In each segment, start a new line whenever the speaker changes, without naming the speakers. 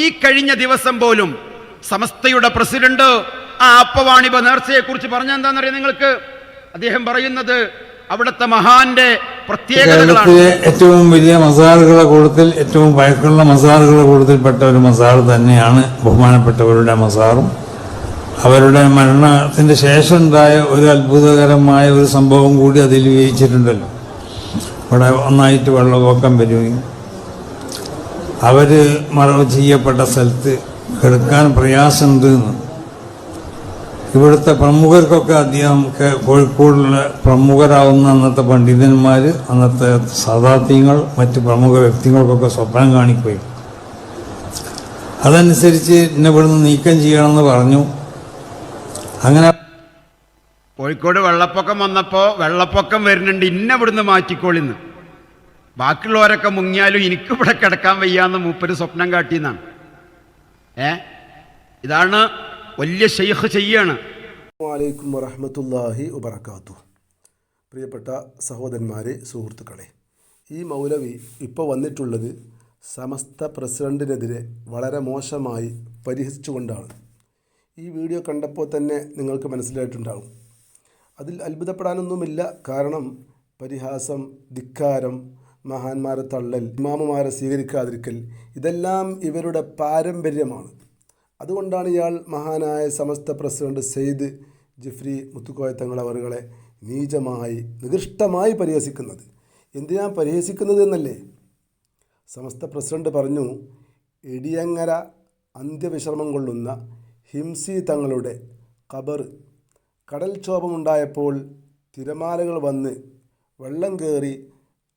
ഈ കഴിഞ്ഞ ദിവസം പോലും സമസ്തയുടെ പ്രസിഡന്റ് ആ അപ്പവാണിഭ നേർച്ചയെക്കുറിച്ച് പറഞ്ഞെന്താണെന്നറിയാം നിങ്ങൾക്ക്? അദ്ദേഹം പറയുന്നത് അവിടുത്തെ മഹാന്റെ പ്രത്യേകതകളാണ്.
ഏറ്റവും വലിയ മസാറുകളുടെ കൂട്ടത്തിൽ, ഏറ്റവും പഴക്കമുള്ള മസാറുകളുടെ കൂട്ടത്തിൽപ്പെട്ട ഒരു മസാർ തന്നെയാണ് ബഹുമാനപ്പെട്ടവരുടെ മസാറും. അവരുടെ മരണത്തിന്റെ ശേഷം ഉണ്ടായ ഒരു അത്ഭുതകരമായ ഒരു സംഭവം കൂടി അതിൽ വിവരിച്ചിട്ടുണ്ടല്ലോ. ഇവിടെ ഒന്നായിട്ട് വെള്ളപ്പൊക്കം വരികയും അവര് മറവ് ചെയ്യപ്പെട്ട സ്ഥലത്ത് കിടക്കാൻ പ്രയാസമുണ്ട് എന്ന് ഇവിടുത്തെ പ്രമുഖർക്കൊക്കെ അധികം കോഴിക്കോടുള്ള പ്രമുഖരാവുന്ന അന്നത്തെ പണ്ഡിതന്മാർ, അന്നത്തെ സാദാത്യങ്ങൾ, മറ്റ് പ്രമുഖ വ്യക്തികൾക്കൊക്കെ സ്വപ്നം കാണിക്കുകയും അതനുസരിച്ച് എന്നെ ഇവിടുന്ന് നീക്കം ചെയ്യണമെന്ന് പറഞ്ഞു. അങ്ങനെ
കോഴിക്കോട് വെള്ളപ്പൊക്കം വന്നപ്പോൾ വെള്ളപ്പൊക്കം വരുന്നുണ്ട്, ഇന്ന ഇവിടുന്ന് മാറ്റിക്കോളിന്ന്, ബാക്കിയുള്ളവരൊക്കെ മുങ്ങിയാലും എനിക്കിവിടെ കിടക്കാൻ വയ്യാന്ന് മൂപ്പര് സ്വപ്നം കാട്ടിയെന്നാണ്. ഇതാണ് വലിയ ശൈഖ് ചെയ്യാണ്.
അലൈക്കും വറഹ്മത്തുള്ളാഹി വബറകാതുഹു. പ്രിയപ്പെട്ട സഹോദരന്മാരെ, സുഹൃത്തുക്കളെ, ഈ മൗലവി ഇപ്പോൾ വന്നിട്ടുള്ളത് സമസ്ത പ്രസിഡന്റിനെതിരെ വളരെ മോശമായി പരിഹസിച്ചുകൊണ്ടാണ്. ഈ വീഡിയോ കണ്ടപ്പോൾ തന്നെ നിങ്ങൾക്ക് മനസ്സിലായിട്ടുണ്ടാകും. അതിൽ അത്ഭുതപ്പെടാനൊന്നുമില്ല. കാരണം പരിഹാസം, ധിക്കാരം, മഹാന്മാരെ തള്ളൽ, ഇമാമുമാരെ സ്വീകരിക്കാതിരിക്കൽ, ഇതെല്ലാം ഇവരുടെ പാരമ്പര്യമാണ്. അതുകൊണ്ടാണ് ഇയാൾ മഹാനായ സമസ്ത പ്രസിഡന്റ് സെയ്ദ് ജിഫ്രി മുത്തുക്കോയ തങ്ങൾ അവറുകളെ നീചമായി, നികൃഷ്ടമായി പരിഹസിക്കുന്നത്. എന്തിനാ പരിഹസിക്കുന്നത് എന്നല്ലേ? സമസ്ത പ്രസിഡന്റ് പറഞ്ഞു, ഇടിയങ്ങര അന്ത്യവിശ്രമം കൊള്ളുന്ന ഹിംസി തങ്ങളുടെ ഖബർ കടൽക്ഷോഭമുണ്ടായപ്പോൾ തിരമാലകൾ വന്ന് വെള്ളം കയറി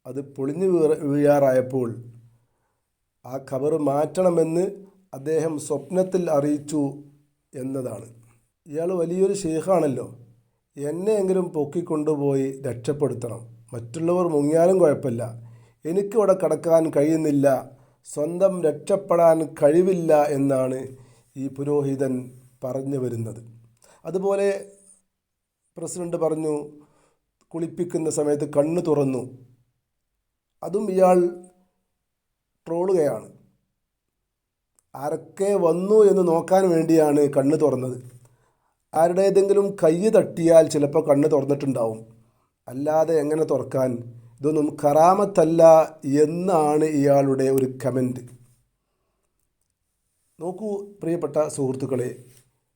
അത് പൊളിഞ്ഞു വീഴാറായപ്പോൾ ആ ഖബർ മാറ്റണമെന്ന് അദ്ദേഹം സ്വപ്നത്തിൽ അറിയിച്ചു എന്നതാണ്. ഇയാൾ വലിയൊരു ഷെയ്ഖാണല്ലോ. എന്നെയെങ്കിലും പൊക്കിക്കൊണ്ടുപോയി രക്ഷപ്പെടുത്തണം, മറ്റുള്ളവർ മുങ്ങിയാലും കുഴപ്പമില്ല, എനിക്കിവിടെ കടക്കാൻ കഴിയുന്നില്ല, സ്വന്തം രക്ഷപ്പെടാൻ കഴിവില്ല എന്നാണ് ഈ പുരോഹിതൻ പറഞ്ഞു വരുന്നത്. അതുപോലെ പ്രസിഡന്റ് പറഞ്ഞു, കുളിപ്പിക്കുന്ന സമയത്ത് കണ്ണ് തുറന്നു, അതും ഇയാൾ ട്രോളുകയാണ്. ആരൊക്കെ വന്നു എന്ന് നോക്കാൻ വേണ്ടിയാണ് കണ്ണ് തുറന്നത്. ആരുടേതെങ്കിലും കൈ തട്ടിയാൽ ചിലപ്പോൾ കണ്ണ് തുറന്നിട്ടുണ്ടാവും, അല്ലാതെ എങ്ങനെ തുറക്കാൻ? ഇതൊന്നും കറാമത്തല്ല എന്നാണ് ഇയാളുടെ ഒരു കമൻറ്റ്. നോക്കൂ പ്രിയപ്പെട്ട സുഹൃത്തുക്കളെ,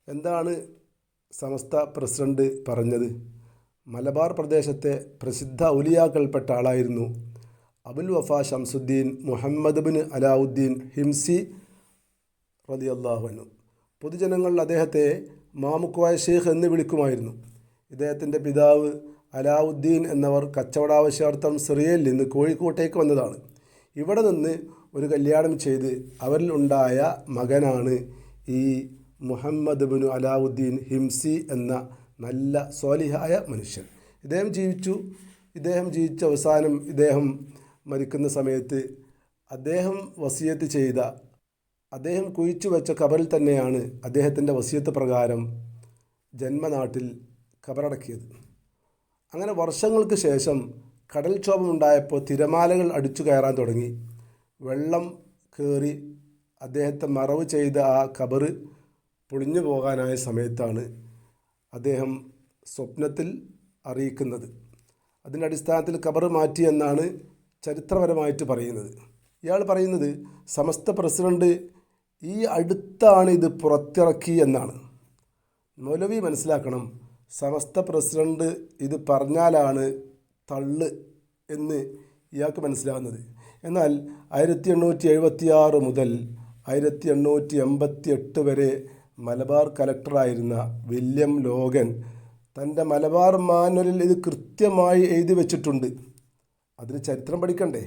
എന്താണ് സമസ്ത പ്രസിഡന്റ് പറഞ്ഞത്? മലബാർ പ്രദേശത്തെ പ്രസിദ്ധ ഔലിയാക്കൾപ്പെട്ട ആളായിരുന്നു അബുൽ വഫ ഷംസുദ്ദീൻ മുഹമ്മദ് ബിൻ അലാവുദ്ദീൻ ഹിംസി റളിയല്ലാഹു അൻഹു. പൊതുജനങ്ങൾ അദ്ദേഹത്തെ മാമുക്കോയ ഷെയ്ഖ് എന്ന് വിളിക്കുമായിരുന്നു. ഇദ്ദേഹത്തിൻ്റെ പിതാവ് അലാവുദ്ദീൻ എന്നവർ കച്ചവടാവശ്യാർത്ഥം സിറിയയിൽ നിന്ന് കോഴിക്കോട്ടേക്ക് വന്നതാണ്. ഇവിടെ നിന്ന് ഒരു കല്യാണം ചെയ്ത് അവരിൽ ഉണ്ടായ മകനാണ് ഈ മുഹമ്മദ് ബിൻ അലാവുദ്ദീൻ ഹിംസി എന്ന നല്ല സ്വാലിഹായ മനുഷ്യൻ. ഇദ്ദേഹം ജീവിച്ച അവസാനം ഇദ്ദേഹം മരിക്കുന്ന സമയത്ത് അദ്ദേഹം വസിയത്ത് ചെയ്ത, അദ്ദേഹം കുഴിച്ചു വെച്ച ഖബറിൽ തന്നെയാണ് അദ്ദേഹത്തിൻ്റെ വസിയത്ത് പ്രകാരം ജന്മനാട്ടിൽ ഖബറടക്കിയത്. അങ്ങനെ വർഷങ്ങൾക്ക് ശേഷം കടൽക്ഷോഭമുണ്ടായപ്പോൾ തിരമാലകൾ അടിച്ചു കയറാൻ തുടങ്ങി. വെള്ളം കയറി അദ്ദേഹത്തെ മറവ് ചെയ്ത ആ ഖബർ പൊളിഞ്ഞു പോകാനായ സമയത്താണ് അദ്ദേഹം സ്വപ്നത്തിൽ അറിയിക്കുന്നത്. അതിൻ്റെ അടിസ്ഥാനത്തിൽ ഖബർ മാറ്റിയെന്നാണ് ചരിത്രപരമായിട്ട് പറയുന്നത്. ഇയാൾ പറയുന്നത് സമസ്ത പ്രസിഡന്റ് ഈ അടുത്താണ് ഇത് പുറത്തിറക്കി എന്നാണ്. മൗലവി മനസ്സിലാക്കണം, സമസ്ത പ്രസിഡന്റ് ഇത് പറഞ്ഞാലാണ് തള്ള് എന്ന് ഇയാൾക്ക് മനസ്സിലാകുന്നത്. എന്നാൽ 1876 മുതൽ 1888 വരെ മലബാർ കലക്ടറായിരുന്ന വില്യം ലോഗൻ തൻ്റെ മലബാർ മാനുവലിൽ ഇത് കൃത്യമായി എഴുതി വച്ചിട്ടുണ്ട്. അതിന് ചരിത്രം പഠിക്കണ്ടേ,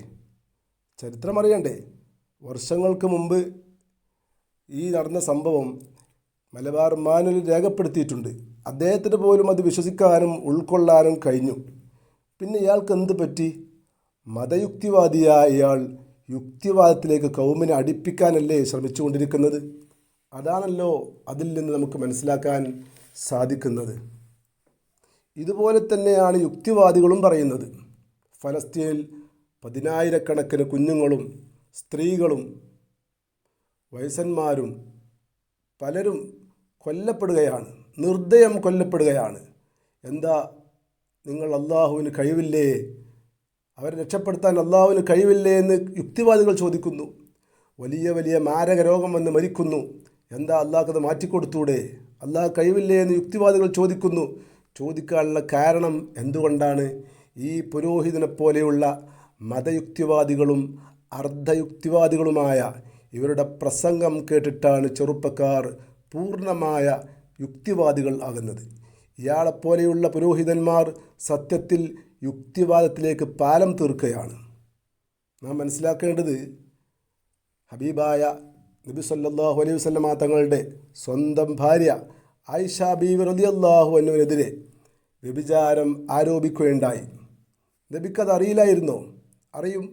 ചരിത്രം അറിയണ്ടേ? വർഷങ്ങൾക്ക് മുമ്പ് ഈ നടന്ന സംഭവം മലബാർ മാനുവലിൽ രേഖപ്പെടുത്തിയിട്ടുണ്ട്. അദ്ദേഹത്തിന് പോലും അത് വിശ്വസിക്കാനും ഉൾക്കൊള്ളാനും കഴിഞ്ഞു. പിന്നെ ഇയാൾക്ക് എന്ത് പറ്റി? മതയുക്തിവാദിയായ ഇയാൾ യുക്തിവാദത്തിലേക്ക് കൗമിനെ അടുപ്പിക്കാനല്ലേ ശ്രമിച്ചുകൊണ്ടിരിക്കുന്നത്? അതാണല്ലോ അതിൽ നിന്ന് നമുക്ക് മനസ്സിലാക്കാൻ സാധിക്കുന്നത്. ഇതുപോലെ തന്നെയാണ് യുക്തിവാദികളും പറയുന്നത്. ഫലസ്തീനിൽ 10,000 കണക്കിന് കുഞ്ഞുങ്ങളും സ്ത്രീകളും വയസ്സന്മാരും പലരും കൊല്ലപ്പെടുകയാണ്, നിർദ്ദയം കൊല്ലപ്പെടുകയാണ്. എന്താ, നിങ്ങൾ അള്ളാഹുവിന് കഴിവില്ലേ, അവരെ രക്ഷപ്പെടുത്താൻ അള്ളാഹുവിന് കഴിവില്ലേ എന്ന് യുക്തിവാദികൾ ചോദിക്കുന്നു. വലിയ വലിയ മാരക രോഗം വന്ന് മരിക്കുന്നു, എന്താ അള്ളാഹ്ക്കത് മാറ്റിക്കൊടുത്തൂടെ, അള്ളാഹ് കഴിവില്ലേ എന്ന് യുക്തിവാദികൾ ചോദിക്കുന്നു. ചോദിക്കാനുള്ള കാരണം എന്തുകൊണ്ടാണ്? ഈ പുരോഹിതനെ പോലെയുള്ള മതയുക്തിവാദികളും അർദ്ധയുക്തിവാദികളുമായ ഇവരുടെ പ്രസംഗം കേട്ടിട്ടാണ് ചെറുപ്പക്കാർ പൂർണ്ണമായ യുക്തിവാദികൾ ആകുന്നത്. ഇയാളെപ്പോലെയുള്ള പുരോഹിതന്മാർ സത്യത്തിൽ യുക്തിവാദത്തിലേക്ക് പാലം തീർക്കുകയാണ്. നാം മനസ്സിലാക്കേണ്ടത്, ഹബീബായ നബി സല്ലല്ലാഹു അലൈഹി വസല്ലമ തങ്ങളുടെ സ്വന്തം ഭാര്യ ആയിഷ ബീവി റളിയല്ലാഹു അൻഹുവിനെതിരെ വ്യഭിചാരം ആരോപിക്കുകയുണ്ടായി. നബിക്കത് അറിയില്ലായിരുന്നോ? അറിയും.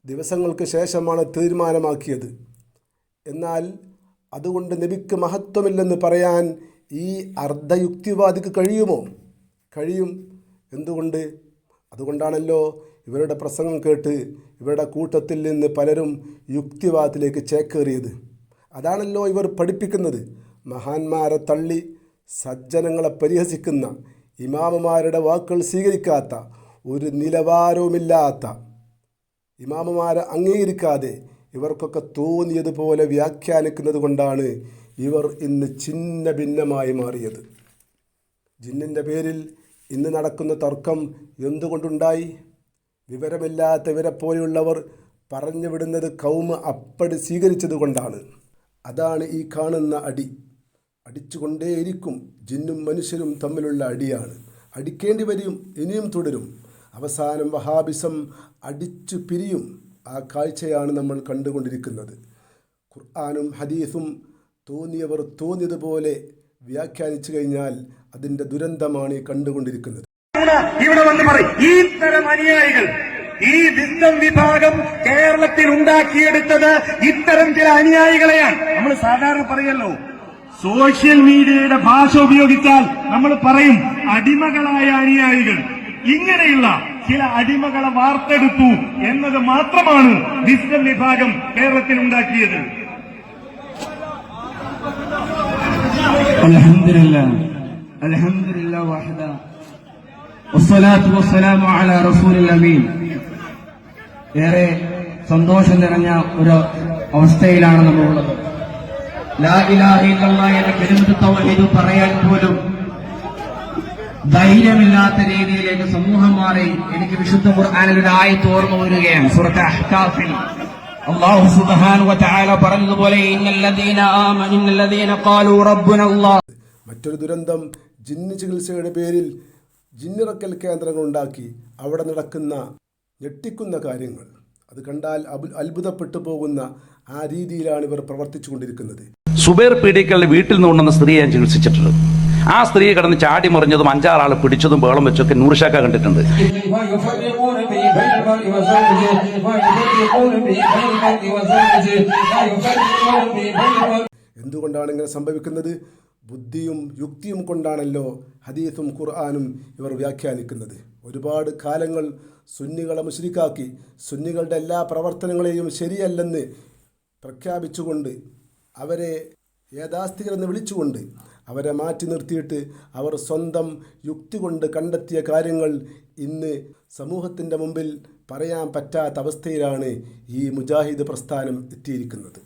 ദിവസങ്ങൾക്ക് ശേഷമാണ് തീരുമാനമാക്കിയത്. എന്നാൽ അതുകൊണ്ട് നബിക്ക് മഹത്വമില്ലെന്ന് പറയാൻ ഈ അർദ്ധയുക്തിവാദിക്ക് കഴിയുമോ? കഴിയും. എന്തുകൊണ്ട്? അതുകൊണ്ടാണല്ലോ ഇവരുടെ പ്രസംഗം കേട്ട് ഇവരുടെ കൂട്ടത്തിൽ നിന്ന് പലരും യുക്തിവാദത്തിലേക്ക് ചേക്കേറിയത്. അതാണല്ലോ ഇവർ പഠിപ്പിക്കുന്നത്. മഹാന്മാരെ തള്ളി സജ്ജനങ്ങളെ പരിഹസിക്കുന്ന, ഇമാമുമാരുടെ വാക്കുകൾ സ്വീകരിക്കാത്ത, ഒരു നിലവാരവുമില്ലാത്ത ഇമാമുമാരെ അംഗീകരിക്കാതെ ഇവർക്കൊക്കെ തോന്നിയതുപോലെ വ്യാഖ്യാനിക്കുന്നത് കൊണ്ടാണ് ഇവർ ഇന്ന് ഛിന്ന ഭിന്നമായി മാറിയത്. ജിന്നിൻ്റെ പേരിൽ ഇന്ന് നടക്കുന്ന തർക്കം എന്തുകൊണ്ടുണ്ടായി? വിവരമില്ലാത്ത ഇവരെപ്പോലെയുള്ളവർ പറഞ്ഞു വിടുന്നത് കൗമ് അപ്പടി സ്വീകരിച്ചത് കൊണ്ടാണ്. അതാണ് ഈ കാണുന്ന അടി. അടിച്ചുകൊണ്ടേയിരിക്കും. ജിന്നും മനുഷ്യരും തമ്മിലുള്ള അടിയാണ്. അടിക്കേണ്ടി വരും, ഇനിയും തുടരും. അവസാനം വഹാബിസം അടിച്ചു പിരിയും. ആ കാഴ്ചയാണ് നമ്മൾ കണ്ടുകൊണ്ടിരിക്കുന്നത്. ഖുർആനും ഹദീസും തോന്നിയവർ തോന്നിയതുപോലെ വ്യാഖ്യാനിച്ചു കഴിഞ്ഞാൽ അതിൻ്റെ ദുരന്തമാണ് ഈ കണ്ടുകൊണ്ടിരിക്കുന്നത്.
ഇവിടെ വന്ന് പറയും, ഈ തരം അനുയായികൾ, ഈ വിസ്ഡം വിഭാഗം കേരളത്തിൽ ഉണ്ടാക്കിയെടുത്തത് ഇത്തരം ചില അനുയായികളെയാണ്. നമ്മൾ സാധാരണ പറയല്ലോ, സോഷ്യൽ മീഡിയയുടെ ഭാഷ ഉപയോഗിച്ചാൽ നമ്മൾ പറയും അടിമകളായ അനുയായികൾ. ഇങ്ങനെയുള്ള ചില അടിമകളെ വാർത്തെടുത്തു എന്നത് മാത്രമാണ് വിസ്ഡം വിഭാഗം കേരളത്തിൽ ഉണ്ടാക്കിയത്.
അൽഹംദുലില്ലാഹ് അൽഹംദുലില്ലാഹ് വഹദ വസ്സലാത്തു വസ്സലാമു അലാ റസൂലിൽ അമീൻ. ഏറെ സന്തോഷം നിറഞ്ഞ ഒരു അവസ്ഥയിലാണ് നമ്മളുള്ളത്. ലാ ഇലാഹ ഇല്ലല്ലാഹ് എന്ന കലിമത്ത് തൗഹീദ് പറയാൻ പോലും ധൈര്യമില്ലാത്ത രീതിയിലേക്ക് സമൂഹം മാറി. എനിക്ക് വിശുദ്ധ ഖുർആനിൽ ഒരു ആയത്ത് ഓർമ്മ വരികയാണ്. സൂറത്ത് അഹ്കാഫിൽ അല്ലാഹു സുബ്ഹാനഹു വ തആല പറഞ്ഞതുപോലെ ഇന്നല്ലദീന ആമനു ഇന്നല്ലദീന ഖാലു റബ്ബുന അല്ലാഹ്.
മറ്റൊരു ദുരന്തം, ജിന്ന് ചികിത്സയുടെ പേരിൽ ജിന്നിറക്കൽ കേന്ദ്രങ്ങൾ ഉണ്ടാക്കി അവിടെ നടക്കുന്ന ഞെട്ടിക്കുന്ന കാര്യങ്ങൾ അത് കണ്ടാൽ അത്ഭുതപ്പെട്ടു പോകുന്ന ആ രീതിയിലാണ് ഇവർ പ്രവർത്തിച്ചു കൊണ്ടിരിക്കുന്നത്.
സുബൈർ പീഡിക്കലിന്റെ വീട്ടിൽ നിന്ന് കൊണ്ടുവന്ന സ്ത്രീയെ ഞാൻ ചികിത്സിച്ചിട്ടുണ്ട്. ആ സ്ത്രീ കിടന്ന് ചാടി മറിഞ്ഞതും 5-6 ആളെ പിടിച്ചതും ബേളം വെച്ചൊക്കെ നൂർഷാക്ക കണ്ടിട്ടുണ്ട്.
എന്തുകൊണ്ടാണ് ഇങ്ങനെ സംഭവിക്കുന്നത്? ബുദ്ധിയും യുക്തിയും കൊണ്ടാണല്ലോ ഹദീസും ഖുർആനും ഇവർ വ്യാഖ്യാനിക്കുന്നത്. ഒരുപാട് കാലങ്ങൾ സുന്നികളെ മുശ്രിക്കാക്കി, സുന്നികളുടെ എല്ലാ പ്രവർത്തനങ്ങളെയും ശരിയല്ലെന്ന് പ്രഖ്യാപിച്ചുകൊണ്ട്, അവരെ യാഥാസ്ഥികരെന്ന് വിളിച്ചുകൊണ്ട് അവരെ മാറ്റി നിർത്തിയിട്ട് അവർ സ്വന്തം യുക്തി കൊണ്ട് കണ്ടെത്തിയ കാര്യങ്ങൾ ഇന്ന് സമൂഹത്തിൻ്റെ മുമ്പിൽ പറയാൻ പറ്റാത്ത അവസ്ഥയിലാണ് ഈ മുജാഹിദ് പ്രസ്ഥാനം എത്തിയിരിക്കുന്നത്.